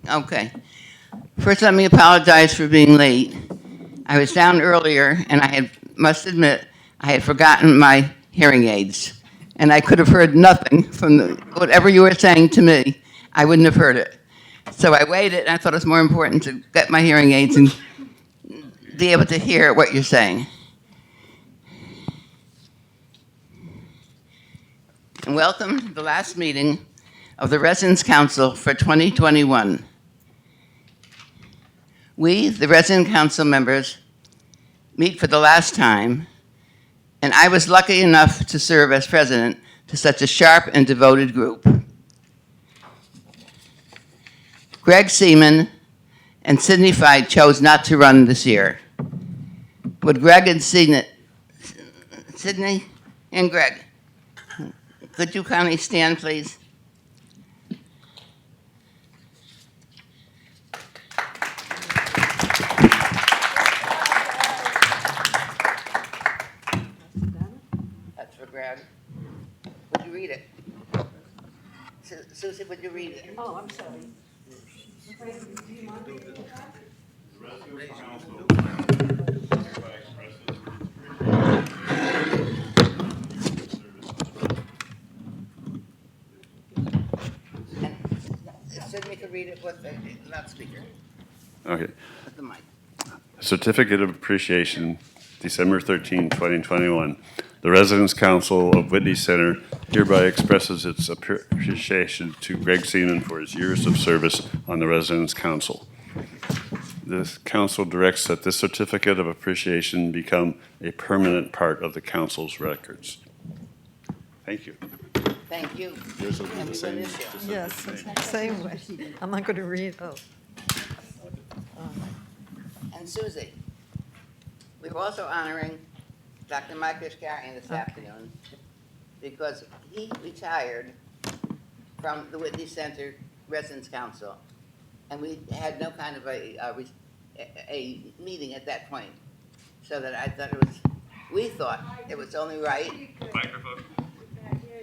Okay. First, let me apologize for being late. I was down earlier, and must admit, I had forgotten my hearing aids, and I could have heard nothing from whatever you were saying to me. I wouldn't have heard it. So I waited, and I thought it was more important to get my hearing aids and be able to hear what you're saying. And welcome to the last meeting of the Residents' Council for 2021. We, the Resident Council members, meet for the last time, and I was lucky enough to serve as president to such a sharp and devoted group. Greg Seaman and Sidney Fight chose not to run this year. Would Greg and Sidney and Greg, could you kindly stand, please? That's for Greg. Would you read it? Susie, would you read it? Oh, I'm sorry. Sidney could read it with the loudspeaker, Okay. with the mic. Certificate of Appreciation, December 13, 2021. The Residents' Council of Whitney Center hereby expresses its appreciation to Greg Seaman for his years of service on the Residents' Council. This council directs that this certificate of appreciation become a permanent part of the council's records. Thank you. Thank you. Yours will be the And we same. will miss you. Yes, same way. I'm not going to read, oh. And Susie, we were also honoring Dr. Mike Kashkarian this afternoon because he retired from the Whitney Center Residents Council, and we had no kind of a meeting at that point. So that I thought we thought it was only right. Microphone.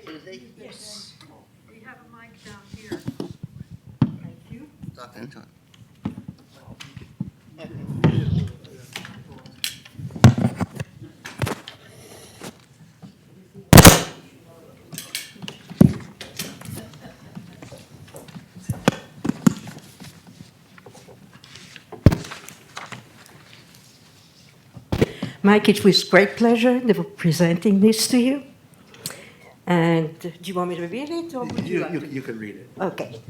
Susie? Yes. We have a mic down here. Thank you. Talking to him. Mike, it was great pleasure presenting this to you. And do you want me to read it? Or would you like to? You can read it. Okay.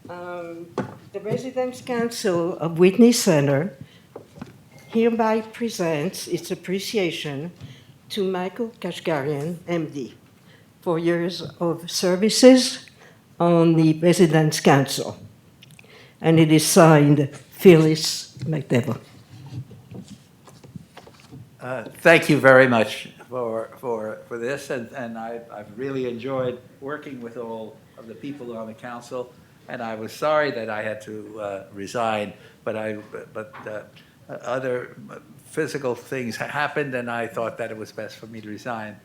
The Residents' Council of Whitney Center hereby presents its appreciation to Michael Kashkarian, MD, for years of services on the Residents' Council. And it is signed Phyllis McDevil. Thank you very much for this, and I've really enjoyed working with all of the people on the council, and I was sorry that I had to resign, but other physical things happened, and I thought that it was best for me to resign.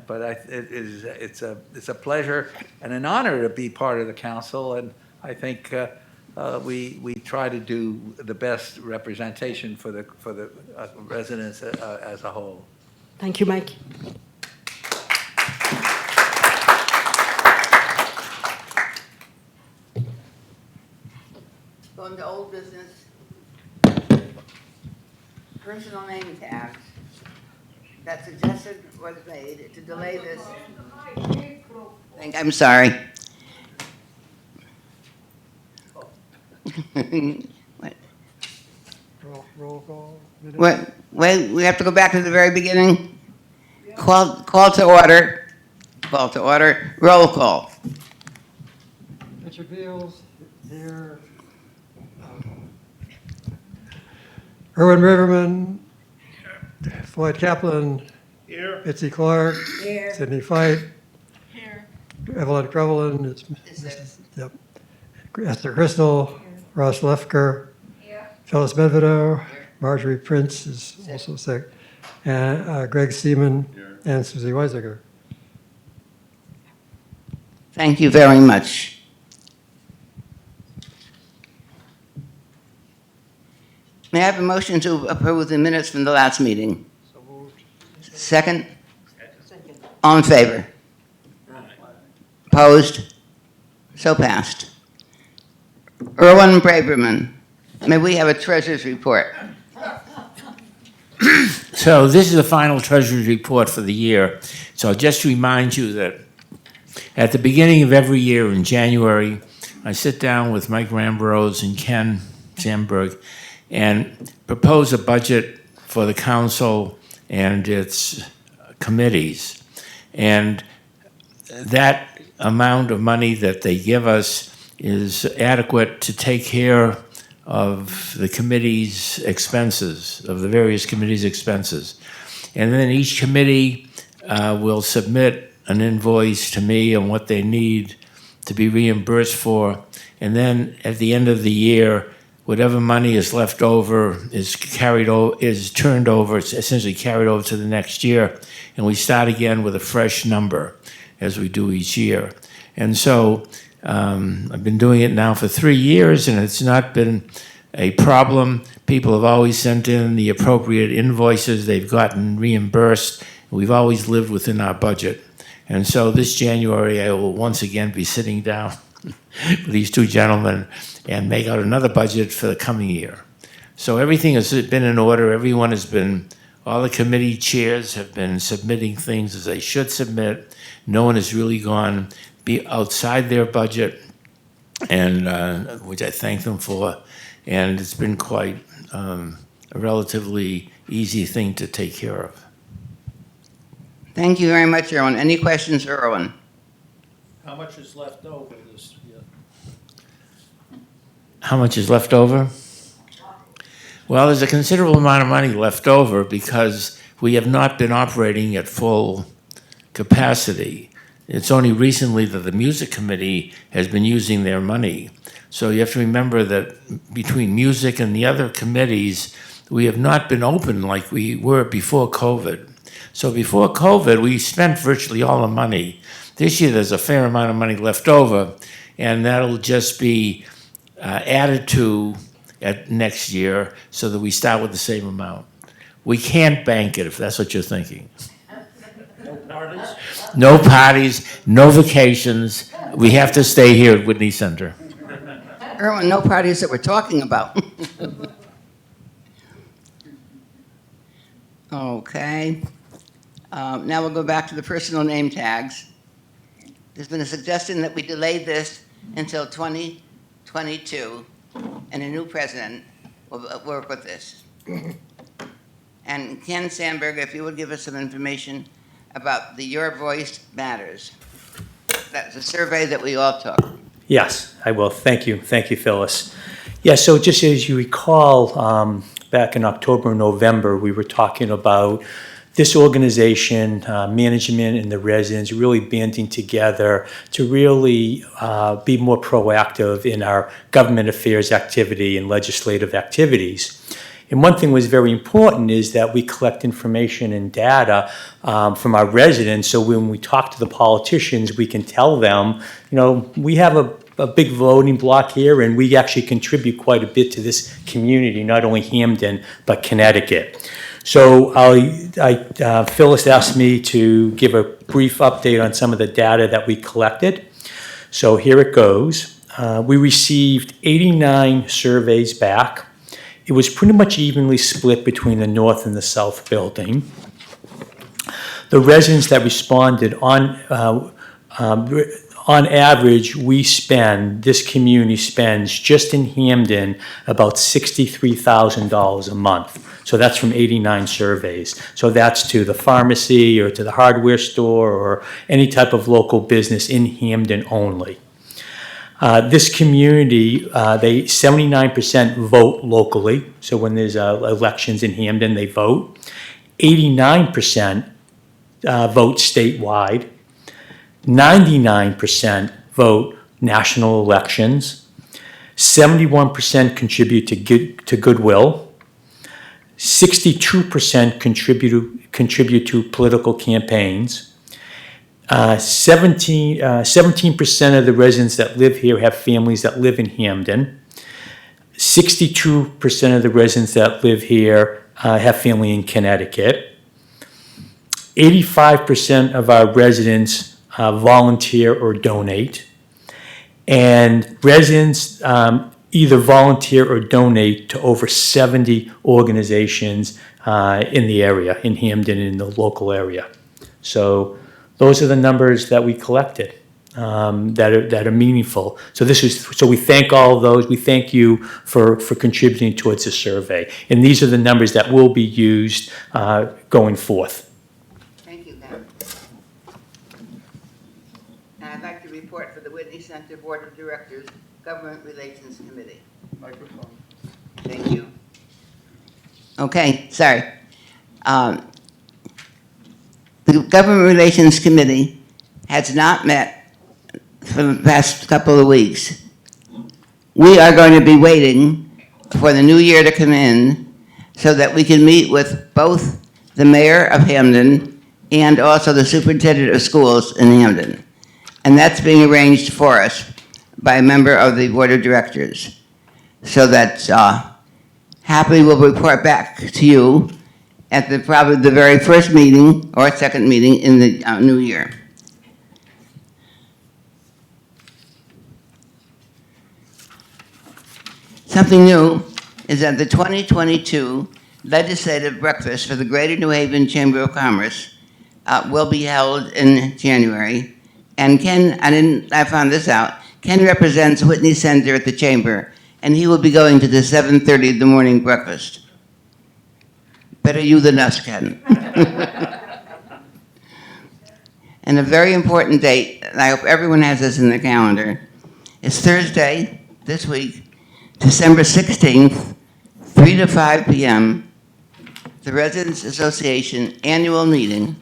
But it's a pleasure and an honor to be part of the council, and I think we try to do the best representation for the residents as a whole. Thank you, Mike. Going to old business. Personal name tags that suggested was made to delay this. I'm sorry. What? Roll call. What? Wait, we have to go back to the very beginning? Call to order. Call to order. Roll call. Richard Beals, here. Erwin Riverman. Floyd Kaplan. Here. Mitzi Clark. Here. Sidney Fight. Here. Evelyn Crevelin. It's Is there- Yep. Esther Crystal. Ross Lefker. Phyllis Medvedeau. Marjorie Prince is also sick. And Greg Seaman and Susie Weisiger. Thank you very much. May I have a motion to approve the minutes from the last meeting? Second? All in favor? Opposed? So passed. Erwin Braverman, may we have a treasurer's report? So this is the final Treasurer's report for the year. So I'll just remind you that at the beginning of every year in January, I sit down with Mike Rambrose and Ken Sandberg and propose a budget for the council and its committees. And that amount of money that they give us is adequate to take care of the committee's expenses, of the various committees' expenses. And then each committee will submit an invoice to me on what they need to be reimbursed for. And then at the end of the year, whatever money is left over is turned over, it's essentially carried over to the next year. And we start again with a fresh number as we do each year. And so I've been doing it now for 3 years, and it's not been a problem. People have always sent in the appropriate invoices. They've gotten reimbursed. We've always lived within our budget. And so this January, I will once again be sitting down with these two gentlemen and make out another budget for the coming year. So everything has been in order. Everyone has been, all the committee chairs have been submitting things as they should submit. No one has really gone be outside their budget, and which I thank them for. And it's been quite a relatively easy thing to take care of. Thank you very much, Erwin. Any questions for Erwin? How much is left over this year? How much is left over? Well, there's a considerable amount of money left over because we have not been operating at full capacity. It's only recently that the music committee has been using their money. So you have to remember that between music and the other committees, we have not been open like we were before COVID. So before COVID, we spent virtually all the money. This year, there's a fair amount of money left over, and that'll just be added to at next year so that we start with the same amount. We can't bank it, if that's what you're thinking. No parties? No parties, no vacations. We have to stay here at Whitney Center. Erwin, no parties that we're talking about. Okay. Now we'll go back to the personal name tags. There's been a suggestion that we delay this until 2022, and a new president will work with this. And Ken Sandberg, if you would give us some information about the Your Voice Matters. That's a survey that we all took. Yes, I will. Thank you. Thank you, Phyllis. Yeah, so just as you recall, back in October and November, we were talking about this organization, management and the residents really banding together to really be more proactive in our government affairs activity and legislative activities. And one thing was very important is that we collect information and data from our residents, so when we talk to the politicians, we can tell them, you know, we have a big voting block here, and we actually contribute quite a bit to this community, not only Hampden, but Connecticut. So Phyllis asked me to give a brief update on some of the data that we collected. So here it goes. We received 89 surveys back. It was pretty much evenly split between the north and the south building. The residents that responded on average, this community spends just in Hampden about $63,000 a month. So that's from 89 surveys. So that's to the pharmacy or to the hardware store or any type of local business in Hampden only. This community, 79% vote locally. So when there's elections in Hampden, they vote. 89% vote statewide. 99% vote national elections. 71% contribute to Goodwill. 62% contribute to political campaigns. 17% of the residents that live here have families that live in Hampden. 62% of the residents that live here have family in Connecticut. 85% of our residents volunteer or donate. And residents either volunteer or donate to over 70 organizations in the area, in Hampden, in the local area. So those are the numbers that we collected that are meaningful. So we thank all of those. We thank you for contributing towards the survey. And these are the numbers that will be used going forth. Thank you, Ken. And I'd like to report for the Whitney Center Board of Directors Government Relations Committee. Microphone. Thank you. Okay, sorry. The Government Relations Committee has not met for the past couple of weeks. We are going to be waiting for the new year to come in so that we can meet with both the mayor of Hampden and also the superintendent of schools in Hampden. And that's being arranged for us by a member of the board of directors. So that happily we'll report back to you at probably the very first meeting or second meeting in the new year. Something new is that the 2022 legislative breakfast for the Greater New Haven Chamber of Commerce will be held in January. And Ken, I found this out, Ken represents Whitney Center at the Chamber, and he will be going to the 7:30 in the morning breakfast. Better you than us, Ken. And a very important date, and I hope everyone has this in their calendar, is Thursday, this week, December 16th, 3 to 5 p.m., the Residents Association annual meeting,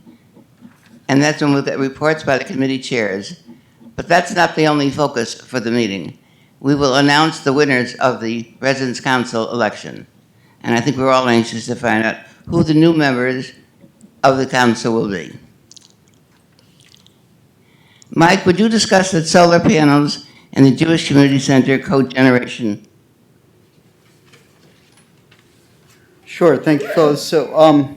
and that's when we'll get reports by the committee chairs. But that's not the only focus for the meeting. We will announce the winners of the Residents' Council election. And I think we're all anxious to find out who the new members of the council will be. Mike, would you discuss the solar panels and the Jewish Community Center cogeneration? Sure, thank you, fellas. So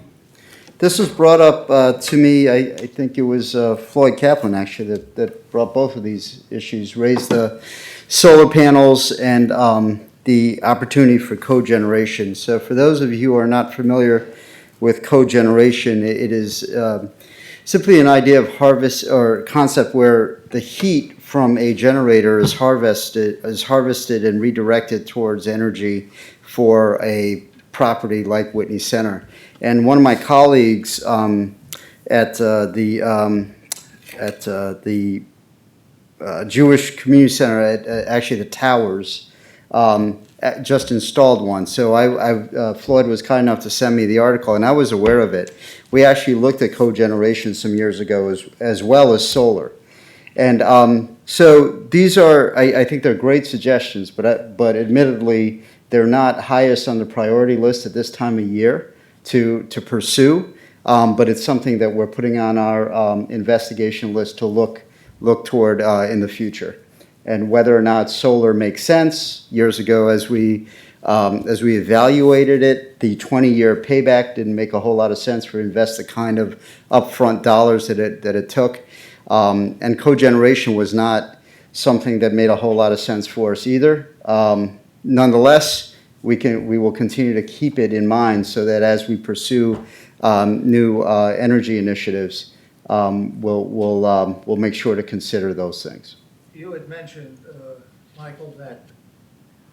this was brought up to me, I think it was Floyd Kaplan, actually, that brought both of these issues, raised the solar panels and the opportunity for cogeneration. So for those of you who are not familiar with cogeneration, it is simply an idea of harvest or concept where the heat from a generator is harvested and redirected towards energy for a property like Whitney Center. And one of my colleagues at the Jewish Community Center, actually the Towers, just installed one. So Floyd was kind enough to send me the article, and I was aware of it. We actually looked at cogeneration some years ago as well as solar. And so these are, I think they're great suggestions, but admittedly, they're not highest on the priority list at this time of year to pursue, but it's something that we're putting on our investigation list to look toward in the future. And whether or not solar makes sense, years ago as we evaluated it, the 20-year payback didn't make a whole lot of sense for invest the kind of upfront dollars that it took. And cogeneration was not something that made a whole lot of sense for us either. Nonetheless, we will continue to keep it in mind so that as we pursue new energy initiatives, we'll make sure to consider those things. You had mentioned, Michael, that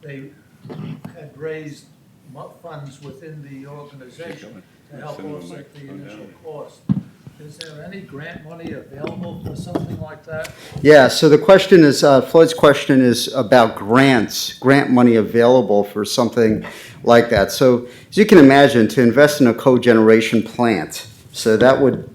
they had raised funds within the organization to help offset the initial cost. Is there any grant money available for something like that? Yeah, so the question is, Floyd's question is about grant money available for something like that. So as you can imagine, to invest in a cogeneration plant, so that would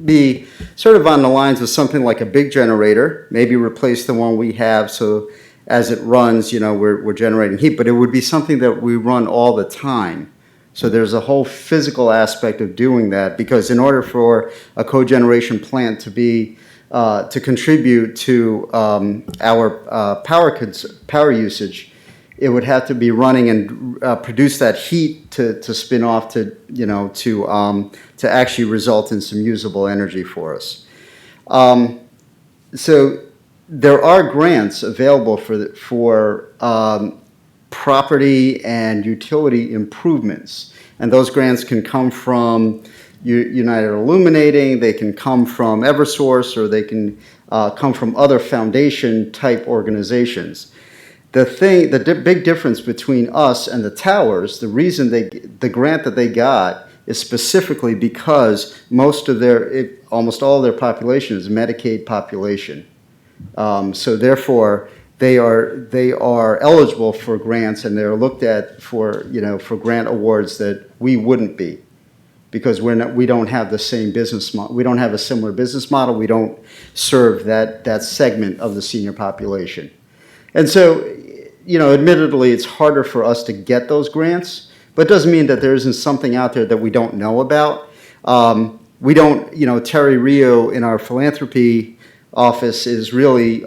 be sort of on the lines of something like a big generator, maybe replace the one we have so as it runs, we're generating heat, but it would be something that we run all the time. So there's a whole physical aspect of doing that, because in order for a cogeneration plant to be to contribute to our power usage, it would have to be running and produce that heat to spin off to, you know, to actually result in some usable energy for us. So there are grants available for property and utility improvements. And those grants can come from United Illuminating, they can come from Eversource, or they can come from other foundation-type organizations. The big difference between us and the towers, the reason the grant that they got is specifically because almost all of their population is Medicaid population. So therefore, they are eligible for grants, and they're looked at for grant awards that we wouldn't be, because we don't have the same business model. We don't have a similar business model. We don't serve that segment of the senior population. And so, you know, admittedly, it's harder for us to get those grants, but it doesn't mean that there isn't something out there that we don't know about. We don't, you know, Terry Rio in our philanthropy office is really,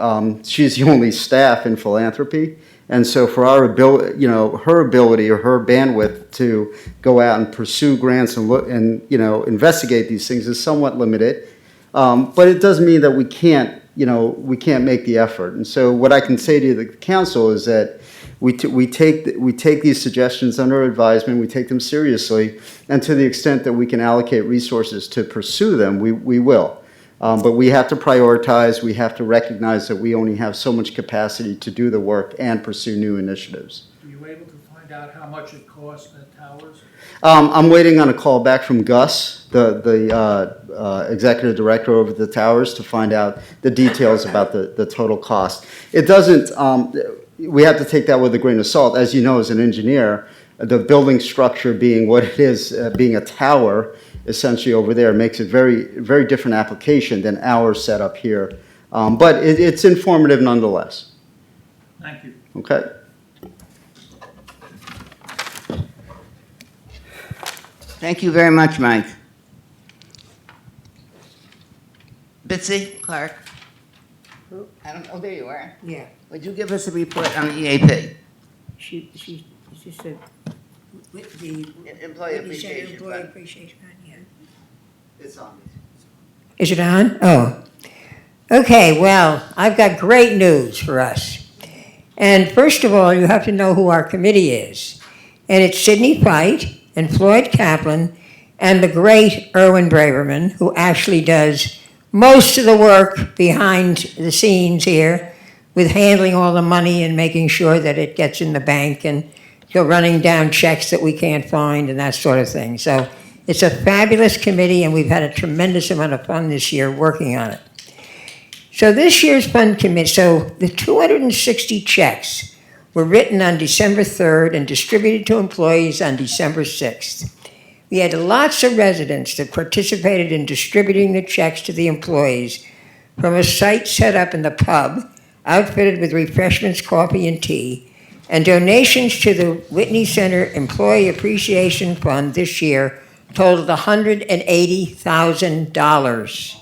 she's the only staff in philanthropy. And so for our ability, you know, her ability or her bandwidth to go out and pursue grants and look and, you know, investigate these things is somewhat limited. But it doesn't mean that we can't make the effort. And so what I can say to the council is that we take these suggestions under advisement, we take them seriously, and to the extent that we can allocate resources to pursue them, we will. But we have to prioritize, we have to recognize that we only have so much capacity to do the work and pursue new initiatives. Were you able to find out how much it cost the towers? I'm waiting on a call back from Gus, the executive director over the towers, to find out the details about the total cost. It doesn't, we have to take that with a grain of salt. As you know, as an engineer, the building structure being what it is, being a tower, essentially over there, makes it very, very different application than our setup here. But it's informative nonetheless. Thank you. Okay? Thank you very much, Mike. Bitsy Clark? Oh, there you are. Yeah, Would you give us a report on the EAP? she said, with the Employee Whitney Center Appreciation Employee Fund. Appreciation Fund, yeah. It's on. Is it on? Oh. Okay, well, I've got great news for us. And first of all, you have to know who our committee is. And it's Sidney Fite and Floyd Kaplan and the great Erwin Braverman, who actually does most of the work behind the scenes here with handling all the money and making sure that it gets in the bank and running down checks that we can't find and that sort of thing. So it's a fabulous committee, and we've had a tremendous amount of fun this year working on it. So this year's fund committee, so the 260 checks were written on December 3rd and distributed to employees on December 6th. We had lots of residents that participated in distributing the checks to the employees from a site set up in the pub, outfitted with refreshments, coffee, and tea. And donations to the Whitney Center Employee Appreciation Fund this year totaled $180,000.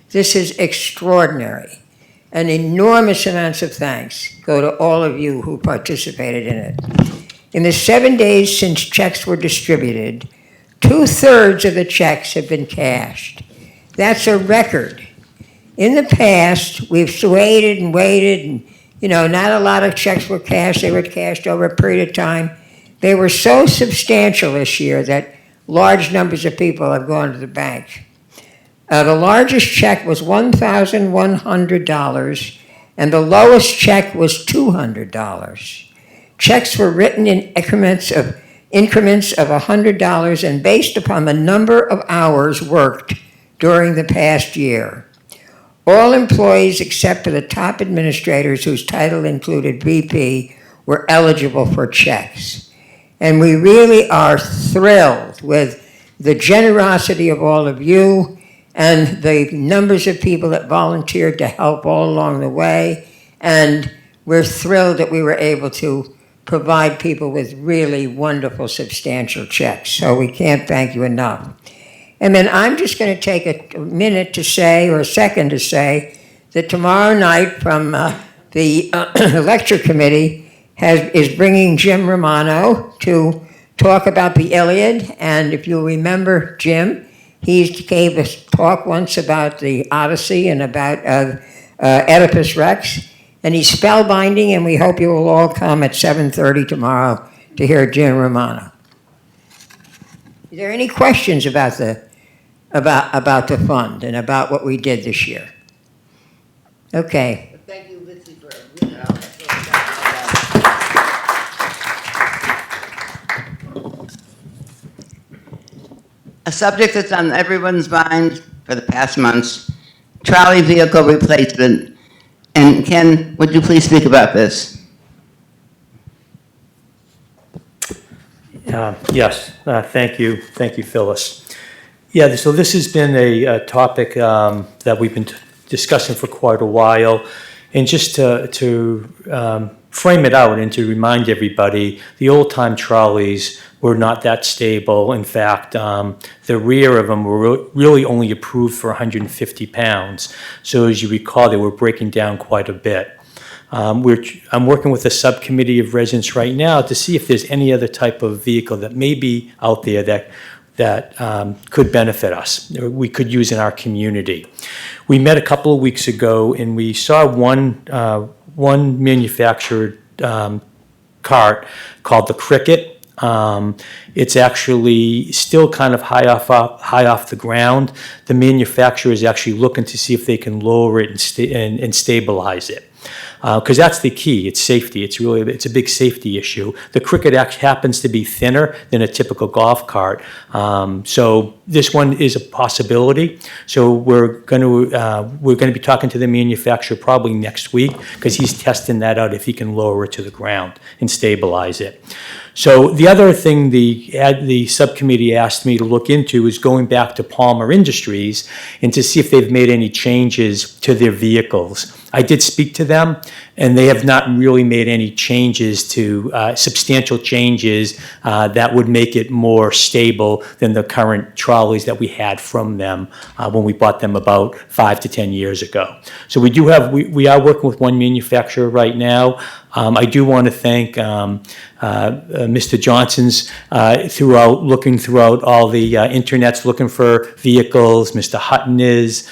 This is extraordinary. And enormous amounts of thanks go to all of you who participated in it. In the 7 days since checks were distributed, 2/3 of the checks have been cashed. That's a record. In the past, we've waited and waited, and not a lot of checks were cashed. They were cashed over a period of time. They were so substantial this year that large numbers of people have gone to the bank. The largest check was $1,100, and the lowest check was $200. Checks were written in increments of $100 and based upon the number of hours worked during the past year. All employees except for the top administrators whose title included VP were eligible for checks. And we really are thrilled with the generosity of all of you and the numbers of people that volunteered to help all along the way. And we're thrilled that we were able to provide people with really wonderful, substantial checks. So we can't thank you enough. And then I'm just going to take a minute to say, or a second to say, that tomorrow night from the lecture committee is bringing Jim Romano to talk about the Iliad. And if you remember Jim, he gave a talk once about the Odyssey and about Oedipus Rex. And he's spellbinding, and we hope you will all come at 7:30 tomorrow to hear Jim Romano. Is there any questions about the fund and about what we did this year? Okay. Thank you, Bitsy, for a subject that's on everyone's mind for the past months, trolley vehicle replacement. And Ken, would you please speak about this? Yes, thank you, Phyllis. Yeah, so this has been a topic that we've been discussing for quite a while. And just to frame it out and to remind everybody, the old-time trolleys were not that stable. In fact, the rear of them were really only approved for 150 pounds. So as you recall, they were breaking down quite a bit. I'm working with a subcommittee of residents right now to see if there's any other type of vehicle that may be out there that could benefit us, or we could use in our community. We met a couple of weeks ago, and we saw one manufactured cart called the Cricket. It's actually still kind of high off the ground. The manufacturer is actually looking to see if they can lower it and stabilize it. Because that's the key. It's safety. It's a big safety issue. The Cricket happens to be thinner than a typical golf cart, so this one is a possibility. So we're going to be talking to the manufacturer probably next week, because he's testing that out if he can lower it to the ground and stabilize it. So the other thing the subcommittee asked me to look into is going back to Palmer Industries and to see if they've made any changes to their vehicles. I did speak to them, and they have not really made any changes to substantial changes that would make it more stable than the current trolleys that we had from them when we bought them about 5 to 10 years ago. So we are working with one manufacturer right now. I do want to thank Mr. Johnson's looking throughout all the internets looking for vehicles. Mr. Hutton is.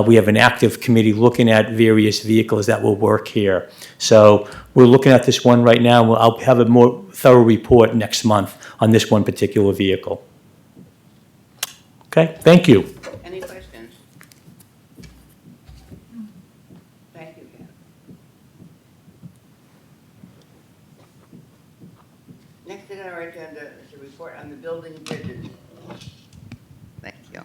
We have an active committee looking at various vehicles that will work here. So we're looking at this one right now. I'll have a more thorough report next month on this one particular vehicle. Okay, thank you. Any questions? Thank you, Ken. Next on our agenda is a report on the building bridges. Thank you.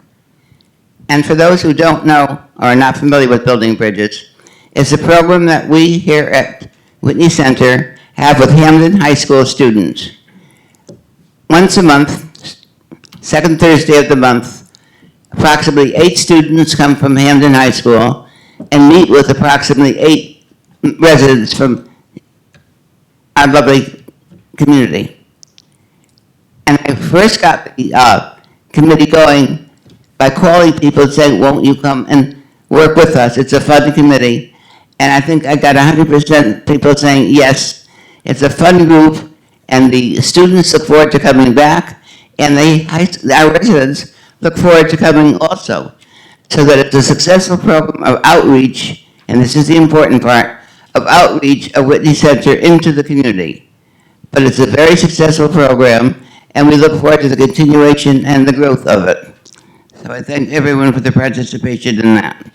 And for those who don't know or are not familiar with building bridges, it's a program that we here at Whitney Center have with Hamden High School students. Once a month, second Thursday of the month, approximately 8 students come from Hamden High School and meet with approximately 8 residents from our lovely community. And I first got the committee going by calling people and saying, won't you come and work with us? It's a fun committee. And I think I got 100% people saying, yes, it's a fun group, and the students look forward to coming back, and our residents look forward to coming also. So that it's a successful program of outreach, and this is the important part, of outreach of Whitney Center into the community. But it's a very successful program, and we look forward to the continuation and the growth of it. So I thank everyone for their participation in that.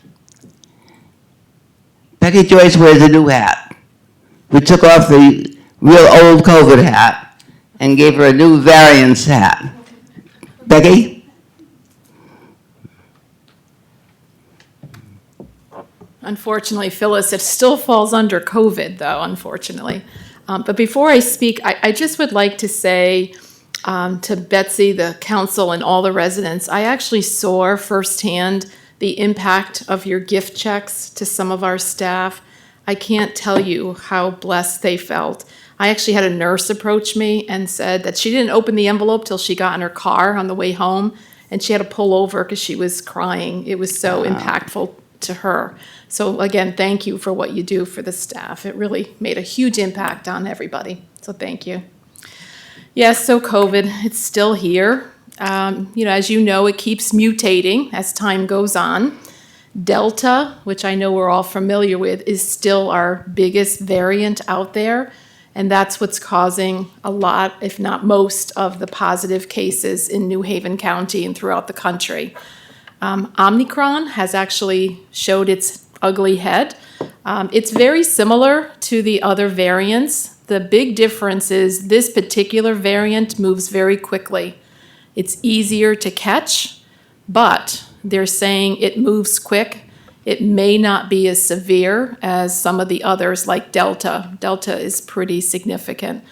Becky Joyce wears a new hat. We took off the real old COVID hat and gave her a new variance hat. Becky? Unfortunately, Phyllis, it still falls under COVID, though, unfortunately. But before I speak, I just would like to say to Betsy, the council, and all the residents, I actually saw firsthand the impact of your gift checks to some of our staff. I can't tell you how blessed they felt. I actually had a nurse approach me and said that she didn't open the envelope till she got in her car on the way home, and she had to pull over because she was crying. It was so impactful to her. So again, thank you for what you do for the staff. It really made a huge impact on everybody. So thank you. Yes, so COVID, it's still here. As you know, it keeps mutating as time goes on. Delta, which I know we're all familiar with, is still our biggest variant out there. And that's what's causing a lot, if not most, of the positive cases in New Haven County and throughout the country. Omicron has actually showed its ugly head. It's very similar to the other variants. The big difference is this particular variant moves very quickly. It's easier to catch, but they're saying it moves quick. It may not be as severe as some of the others like Delta. Delta is pretty significant.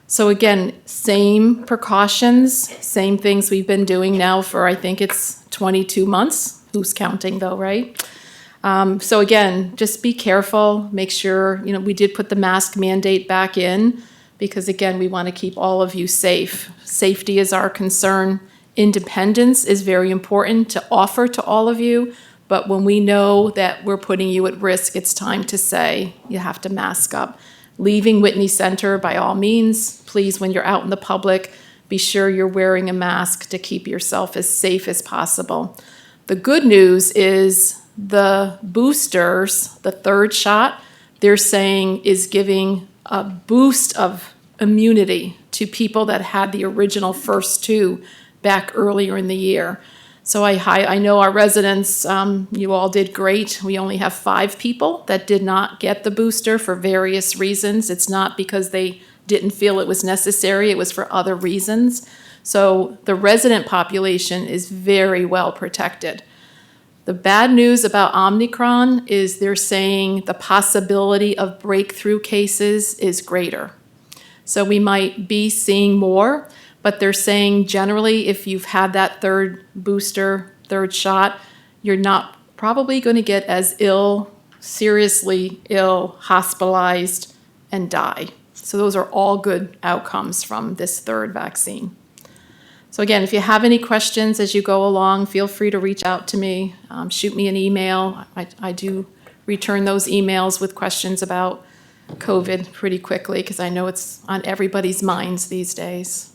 So again, same precautions, same things we've been doing now for, I think it's 22 months. Who's counting though, right? So again, just be careful, make sure, we did put the mask mandate back in because again, we want to keep all of you safe. Safety is our concern. Independence is very important to offer to all of you, but when we know that we're putting you at risk, it's time to say you have to mask up. Leaving Whitney Center, by all means, please, when you're out in the public, be sure you're wearing a mask to keep yourself as safe as possible. The good news is the boosters, the third shot, they're saying is giving a boost of immunity to people that had the original first two back earlier in the year. So I know our residents, you all did great. We only have 5 people that did not get the booster for various reasons. It's not because they didn't feel it was necessary, it was for other reasons. So the resident population is very well protected. The bad news about Omicron is they're saying the possibility of breakthrough cases is greater. So we might be seeing more, but they're saying generally if you've had that third booster, third shot, you're not probably going to get as ill, seriously ill, hospitalized, and die. So those are all good outcomes from this third vaccine. So again, if you have any questions as you go along, feel free to reach out to me, shoot me an email. I do return those emails with questions about COVID pretty quickly because I know it's on everybody's minds these days.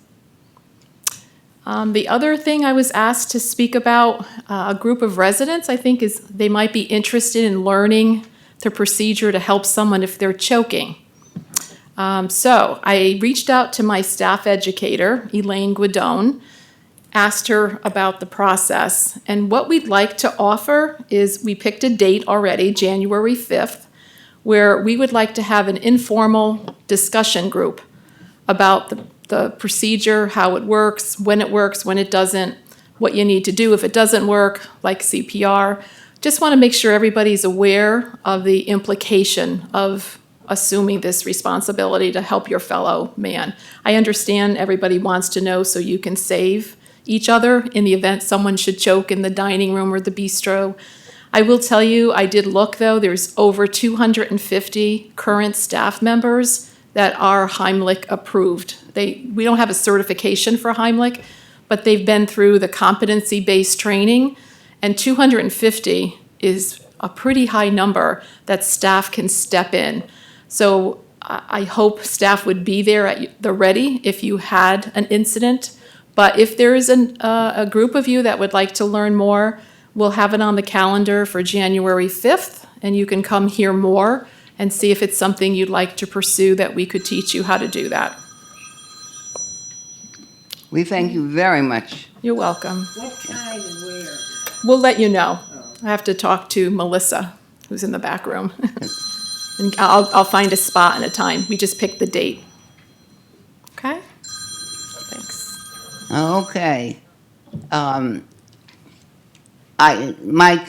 The other thing I was asked to speak about, a group of residents, I think, is they might be interested in learning the procedure to help someone if they're choking. So I reached out to my staff educator, Elaine Guidone, asked her about the process. And what we'd like to offer is we picked a date already, January 5th, where we would like to have an informal discussion group about the procedure, how it works, when it doesn't, what you need to do if it doesn't work, like CPR. Just want to make sure everybody's aware of the implication of assuming this responsibility to help your fellow man. I understand everybody wants to know so you can save each other in the event someone should choke in the dining room or the bistro. I will tell you, I did look though, there's over 250 current staff members that are Heimlich approved. We don't have a certification for Heimlich, but they've been through the competency-based training, and 250 is a pretty high number that staff can step in. So I hope staff would be there at the ready if you had an incident. But if there is a group of you that would like to learn more, we'll have it on the calendar for January 5th, and you can come hear more and see if it's something you'd like to pursue that we could teach you how to do that. We thank you very much. You're welcome. What time and where? We'll let you know. I have to talk to Melissa, who's in the back room. And I'll find a spot and a time. We just picked the date. Okay? Thanks. Okay. Mike,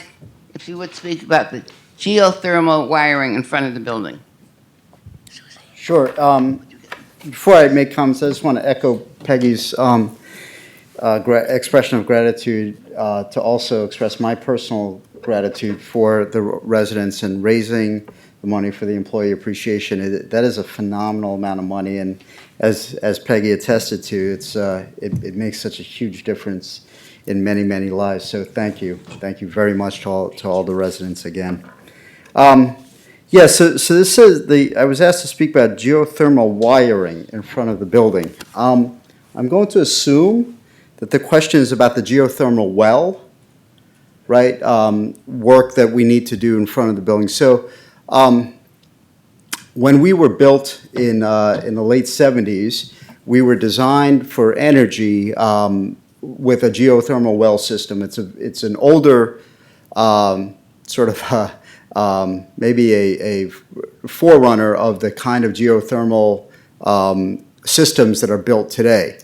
if you would speak about the geothermal wiring in front of the building. Sure. Before I make comments, I just want to echo Peggy's expression of gratitude to also express my personal gratitude for the residents and raising the money for the employee appreciation. That is a phenomenal amount of money, and as Peggy attested to, it makes such a huge difference in many, many lives. So thank you. Thank you very much to all the residents again. Yeah, so this is I was asked to speak about geothermal wiring in front of the building. I'm going to assume that the question is about the geothermal well, right? Work that we need to do in front of the building. So when we were built in the late 70s, we were designed for energy with a geothermal well system. It's an older sort of maybe a forerunner of the kind of geothermal systems that are built today.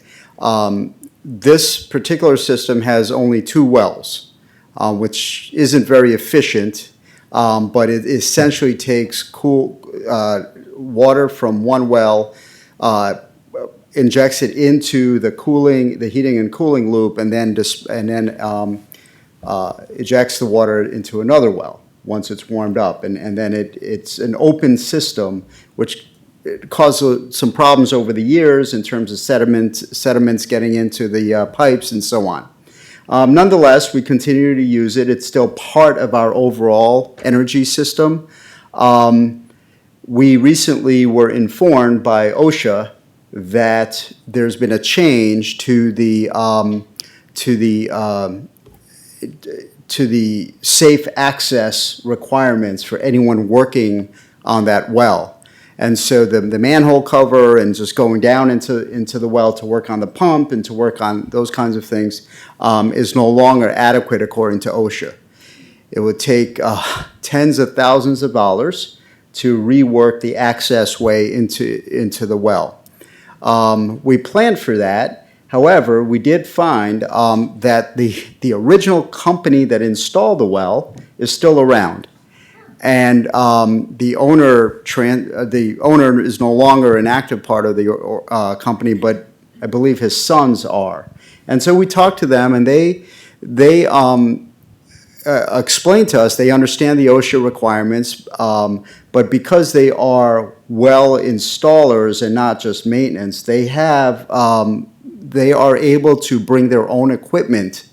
This particular system has only 2 wells, which isn't very efficient, but it essentially takes cool water from one well, injects it into the heating and cooling loop, and then ejects the water into another well once it's warmed up. And then it's an open system, which caused some problems over the years in terms of sediments getting into the pipes and so on. Nonetheless, we continue to use it. It's still part of our overall energy system. We recently were informed by OSHA that there's been a change to the safe access requirements for anyone working on that well. And so the manhole cover and just going down into the well to work on the pump and to work on those kinds of things is no longer adequate according to OSHA. It would take tens of thousands of dollars to rework the access way into the well. We planned for that. However, we did find that the original company that installed the well is still around. And the owner is no longer an active part of the company, but I believe his sons are. And so we talked to them, and they explained to us they understand the OSHA requirements, but because they are well installers and not just maintenance, they are able to bring their own equipment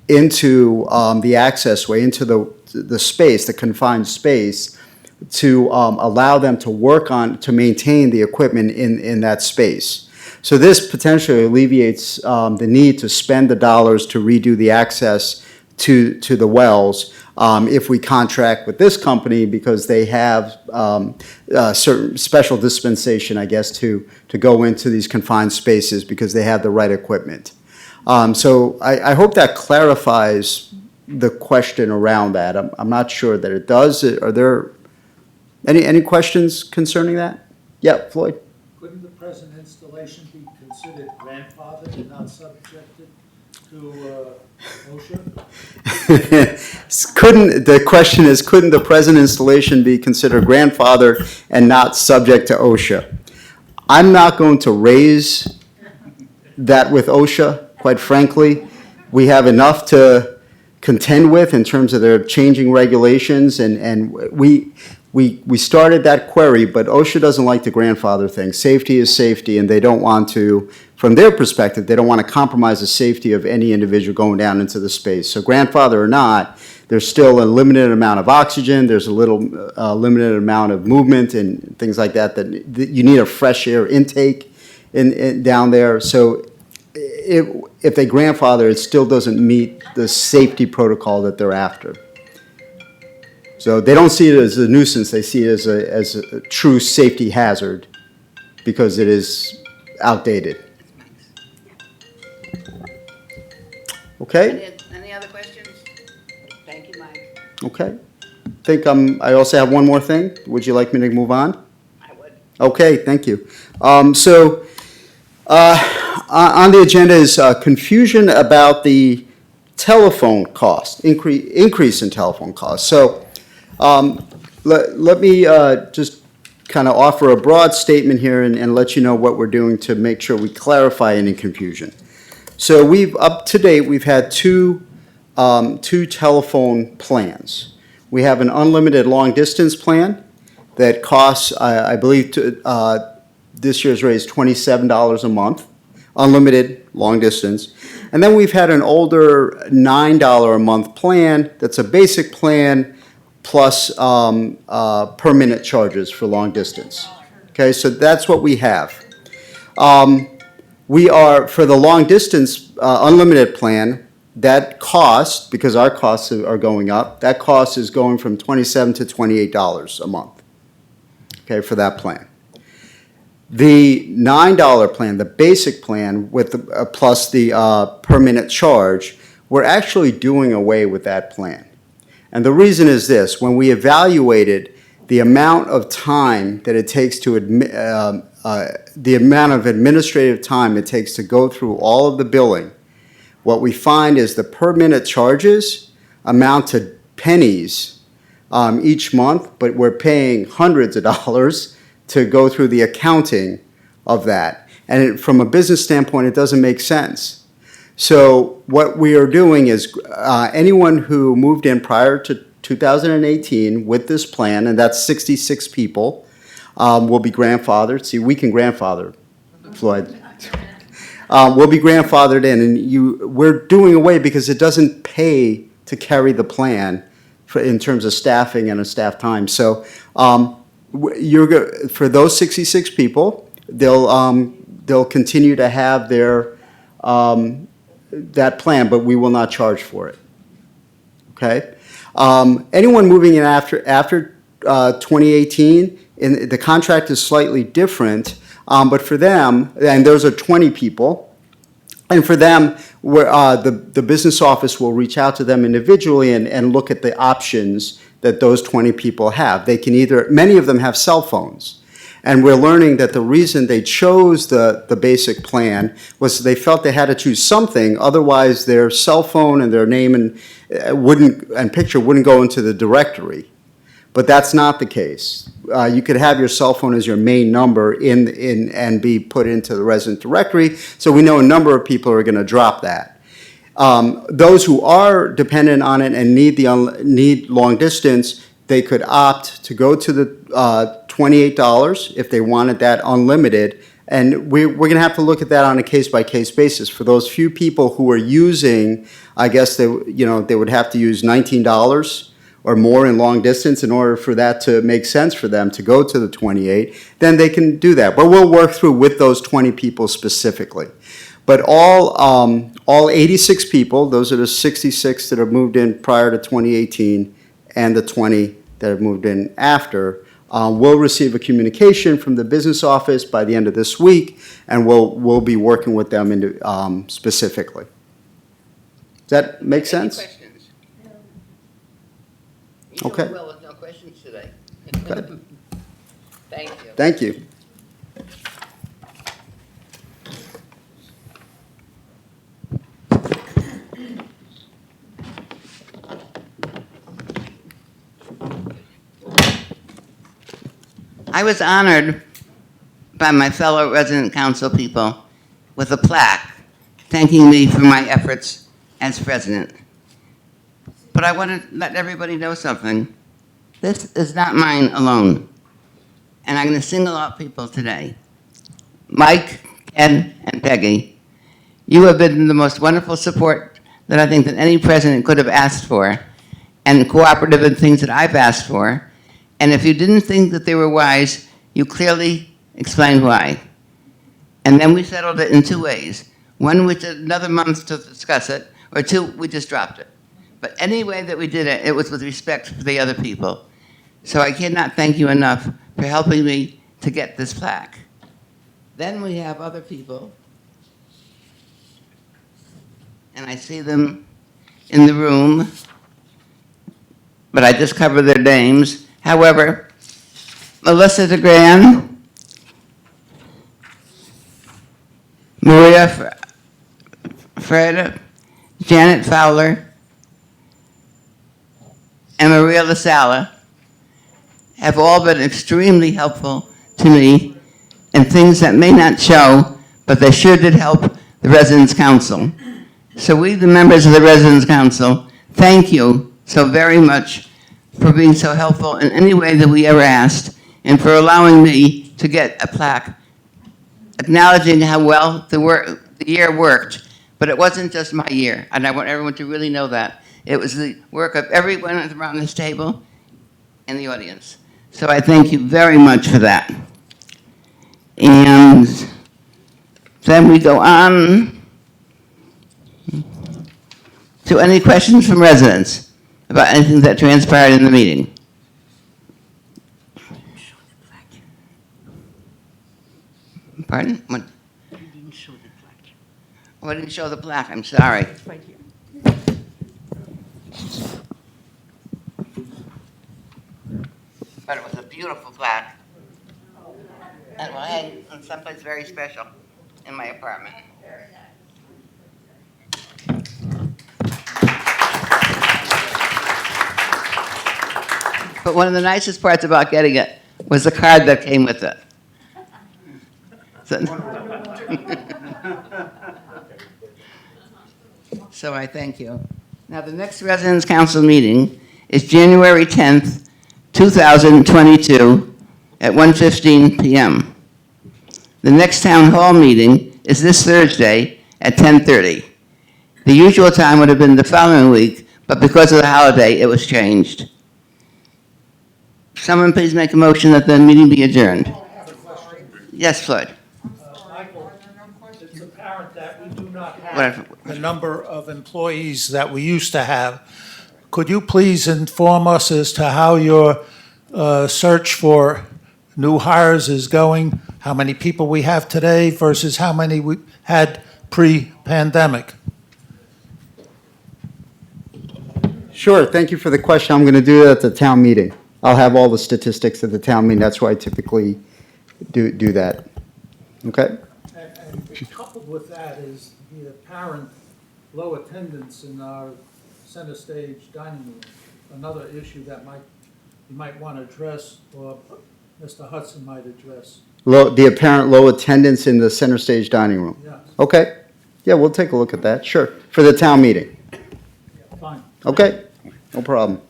into the access way, into the space, the confined space, to allow them to maintain the equipment in that space. So this potentially alleviates the need to spend the dollars to redo the access to the wells if we contract with this company, because they have certain special dispensation, I guess, to go into these confined spaces because they have the right equipment. So I hope that clarifies the question around that. I'm not sure that it does. Are there any questions concerning that? Yeah, Floyd? Couldn't the present installation be considered grandfathered and not subjected to OSHA? The question is, couldn't the present installation be considered grandfathered and not subject to OSHA? I'm not going to raise that with OSHA, quite frankly. We have enough to contend with in terms of their changing regulations, and we started that query, but OSHA doesn't like to grandfather things. Safety is safety, and they don't want to, from their perspective, they don't want to compromise the safety of any individual going down into the space. So grandfather or not, there's still a limited amount of oxygen, there's a little limited amount of movement and things like that you need a fresh air intake down there. So if they grandfather, it still doesn't meet the safety protocol that they're after. So they don't see it as a nuisance, they see it as a true safety hazard because it is outdated. Okay? Any other questions? Thank you, Mike. Okay. I also have one more thing. Would you like me to move on? I would. Okay, thank you. On the agenda is confusion about the telephone cost, increase in telephone costs. So let me just kind of offer a broad statement here and let you know what we're doing to make sure we clarify any confusion. So up to date, we've had two telephone plans. We have an unlimited long-distance plan that costs, I believe, this year's rate is $27 a month, unlimited long distance. And then we've had an older $9 a month plan that's a basic plan plus per minute charges for long distance. Okay, so that's what we have. We are, for the long distance unlimited plan, that cost, because our costs are going up, that cost is going from $27 to $28 a month, okay, for that plan. The $9 plan, the basic plan with the, plus the per minute charge, we're actually doing away with that plan. And the reason is this: when we evaluated the amount of time that it takes to the amount of administrative time it takes to go through all of the billing, what we find is the per minute charges amount to pennies each month, but we're paying hundreds of dollars to go through the accounting of that. And from a business standpoint, it doesn't make sense. So what we are doing is anyone who moved in prior to 2018 with this plan, and that's 66 people, will be grandfathered. See, we can grandfather, Floyd. Will be grandfathered in, and we're doing away because it doesn't pay to carry the plan in terms of staffing and staff time. So for those 66 people, they'll continue to have their that plan, but we will not charge for it. Okay. Anyone moving in after 2018, the contract is slightly different. But for them, and those are 20 people, and for them, the business office will reach out to them individually and look at the options that those 20 people have. They can many of them have cell phones. And we're learning that the reason they chose the basic plan was they felt they had to choose something, otherwise their cell phone and their name and picture wouldn't go into the directory. But that's not the case. You could have your cell phone as your main number and be put into the resident directory. So we know a number of people are going to drop that. Those who are dependent on it and need long distance, they could opt to go to the $28 if they wanted that unlimited. And we're going to have to look at that on a case-by-case basis. For those few people who are using, I guess they would have to use $19 or more in long distance in order for that to make sense for them to go to the 28, then they can do that. But we'll work through with those 20 people specifically. But all 86 people, those are the 66 that have moved in prior to 2018 and the 20 that have moved in after, will receive a communication from the business office by the end of this week, and we'll be working with them specifically. Does that make sense? Any questions? Okay. You doing well with no questions today. Good. Thank you. Thank you. I was honored by my fellow resident council people with a plaque thanking me for my efforts as president. But I want to let everybody know something. This is not mine alone. And I'm going to single out people today. Mike, Ken, and Peggy, you have been the most wonderful support that I think that any president could have asked for, and cooperative in things that I've asked for. And if you didn't think that they were wise, you clearly explained why. And then we settled it in two ways. One, we took another month to discuss it, or two, we just dropped it. But any way that we did it, it was with respect for the other people. So I cannot thank you enough for helping me to get this plaque. Then we have other people, and I see them in the room, but I just cover their names. However, Melissa DeGran, Maria Freda, Janet Fowler, and Maria LaSala have all been extremely helpful to me in things that may not show, but they sure did help the Residents' Council. So we, the members of the Residents' Council, thank you so very much for being so helpful in any way that we ever asked, and for allowing me to get a plaque acknowledging how well the year worked, But it wasn't just my year, and I want everyone to really know that. It was the work of everyone around this table and the audience. So I thank you very much for that. And then we go on to any questions from residents about anything that transpired in the meeting. Pardon? What? Oh, I didn't show the plaque, I'm sorry. But it was a beautiful plaque. And it will hang in someplace very special in my apartment. But one of the nicest parts about getting it was the card that came with it. So I thank you. Now, the next Residents' Council meeting is January 10th, 2022, at 1:15 p.m. The next Town Hall meeting is this Thursday at 10:30. The usual time would have been the following week, but because of the holiday, it was changed. Someone please make a motion that the meeting be adjourned. I have a question. Yes, Floyd. Michael, it's apparent that we do not Whatever. have the number of employees that we used to have. Could you please inform us as to how your search for new hires is going? How many people we have today versus how many we had pre-pandemic? Sure, thank you for the question. I'm going to do that at the town meeting. I'll have all the statistics at the town meeting. That's why I typically do that. Okay? And coupled with that is the apparent low attendance in our center stage dining room. Another issue that you might want to address, or Mr. Hudson might address. The apparent low attendance in the center stage dining room. Yes, Okay. Yeah, we'll take a look at that, sure, for the town meeting. fine. Okay, no problem.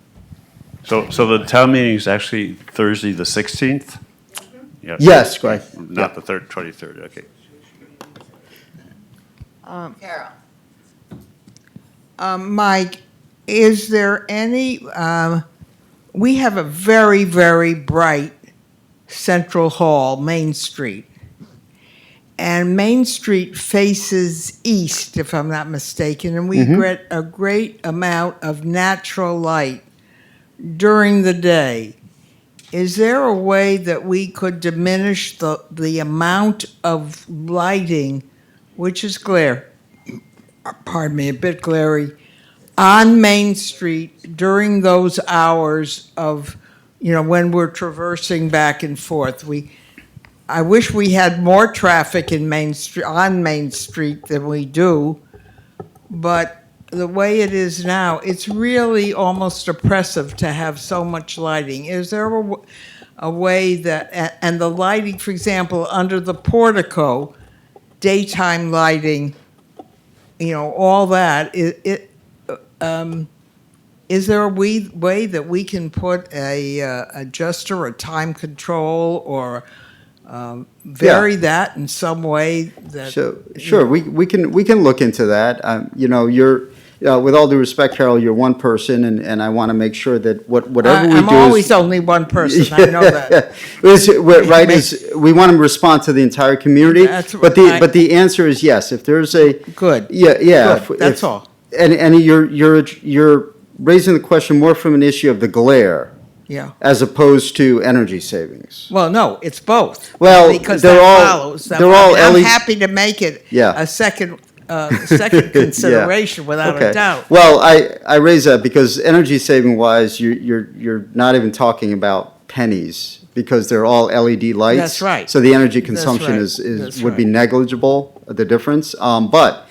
So the town meeting is actually Thursday, the 16th? Yes, Greg. Not the 23rd, okay. Carol. Mike, is there any, we have a very, very bright Central Hall, Main Street. And Main Street faces east, if I'm not mistaken, and we get a great amount of natural light during the day. Is there a way that we could diminish the amount of lighting, which is glare, pardon me, a bit glary, on Main Street during those hours of, when we're traversing back and forth? I wish we had more traffic on Main Street than we do, but the way it is now, it's really almost oppressive to have so much lighting. Is there a way that, and the lighting, for example, under the portico, daytime lighting, all that, is there a way that we can put a adjuster, a time control, or vary that in some way that? So, sure, we can look into that. You're, with all due respect, Carol, you're one person, and I want to make sure that whatever we do I'm always only one person, I know that. We want to respond to the entire community. That's But right. the answer is yes. If there's a. Good. Yeah. Good, that's all. And you're raising the question more from an issue of the glare Yeah. as opposed to energy savings. Well, no, it's both. Well, Because they're that all- follows. they're all I'm LED happy to make it Yeah. a second consideration, without Okay. a doubt. Well, I raise that because energy saving wise, you're not even talking about pennies because they're all LED lights. That's right. So the energy consumption right. That's would be right. negligible, the difference. But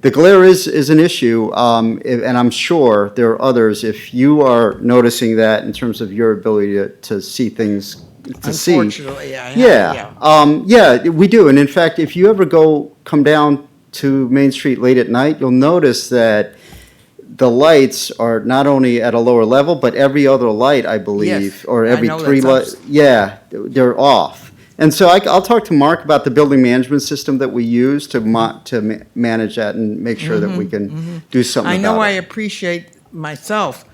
the glare is an issue, and I'm sure there are others. If you are noticing that in terms of your ability to see things, to see. Unfortunately, I have, Yeah, we do. And in fact, if you ever come down to Main Street late at night, you'll notice that the lights are not only at a lower level, but every other light, I believe, Yes, or I every know three that's lights. Yeah, they're off. And so I'll talk to Mark about the building management system that we use to manage that and make sure that we can do something I know about I it. appreciate myself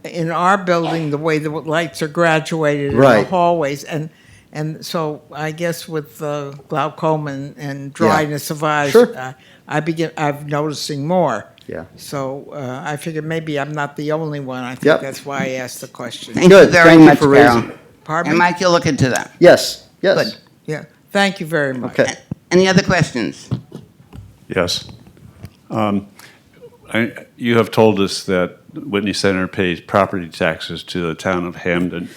in our building, the way the lights are graduated in the Right. hallways. And so I guess with glaucoma and dryness of eyes, Sure. I'm noticing more. Yeah. So I figured maybe I'm not the only one. I think Yep. that's why I asked the question. Thank you Good. very Thank you much, for Carol. raising it. Pardon And me? Mike, you'll look into that. Yes, yes. Good. Yeah, thank you very much. Okay. Any other questions? Yes. You have told us that Whitney Center pays property taxes to the town of Hamden.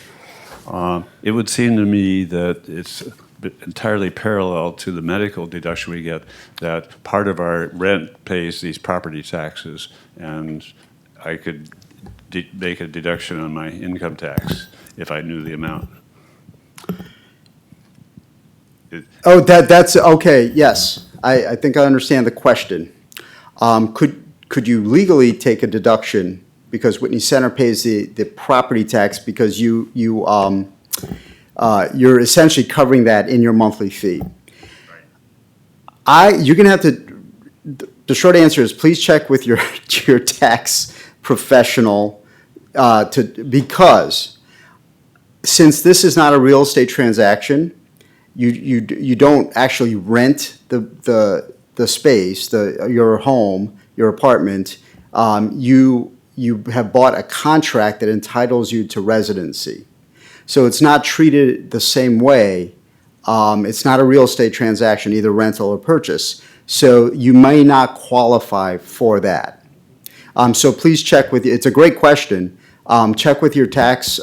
It would seem to me that it's entirely parallel to the medical deduction we get, that part of our rent pays these property taxes, and I could make a deduction on my income tax if I knew the amount. Oh, that's, okay, yes. I think I understand the question. Could you legally take a deduction because Whitney Center pays the property tax because you're essentially covering that in your monthly fee? You're gonna have to, the short answer is please check with your tax professional because since this is not a real estate transaction, you don't actually rent the space, your home, your apartment. You have bought a contract that entitles you to residency. So it's not treated the same way. It's not a real estate transaction, either rental or purchase. So you may not qualify for that. So please check with, it's a great question. Check with your tax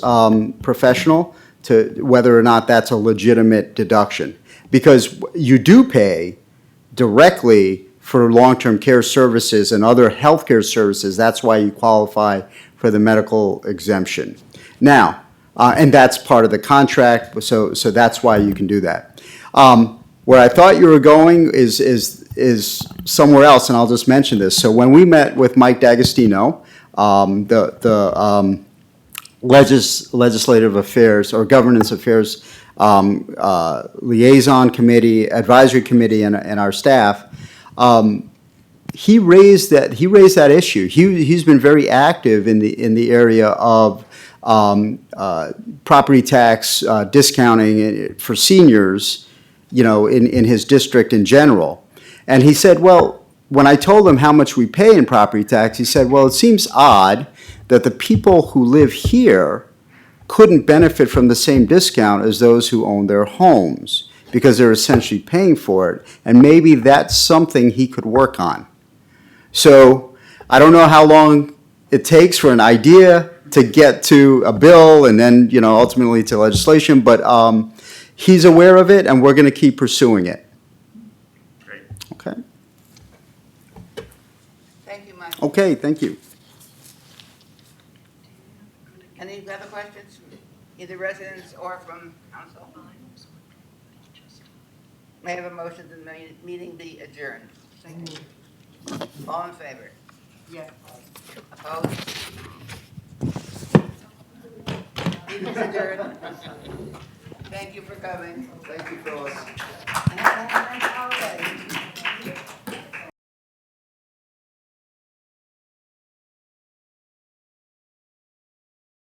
professional to whether or not that's a legitimate deduction. Because you do pay directly for long-term care services and other healthcare services. That's why you qualify for the medical exemption. Now, and that's part of the contract, so that's why you can do that. Where I thought you were going is somewhere else, and I'll just mention this. So when we met with Mike D'Agostino, the legislative affairs or governance affairs liaison committee, advisory committee, and our staff, he raised that issue. He's been very active in the area of property tax discounting for seniors, in his district in general. And he said, well, when I told him how much we pay in property tax, he said, well, it seems odd that the people who live here couldn't benefit from the same discount as those who own their homes because they're essentially paying for it. And maybe that's something he could work on. So I don't know how long it takes for an idea to get to a bill and then, ultimately to legislation, but he's aware of it and we're going to keep pursuing it. Great. Okay. Thank you, Mike. Okay, thank you. Any other questions, either residents or from council? May I have a motion that the meeting be adjourned? All in favor? Yeah. Opposed? Meeting adjourned. Thank you for coming. Thank you, Phyllis. And have a nice holiday.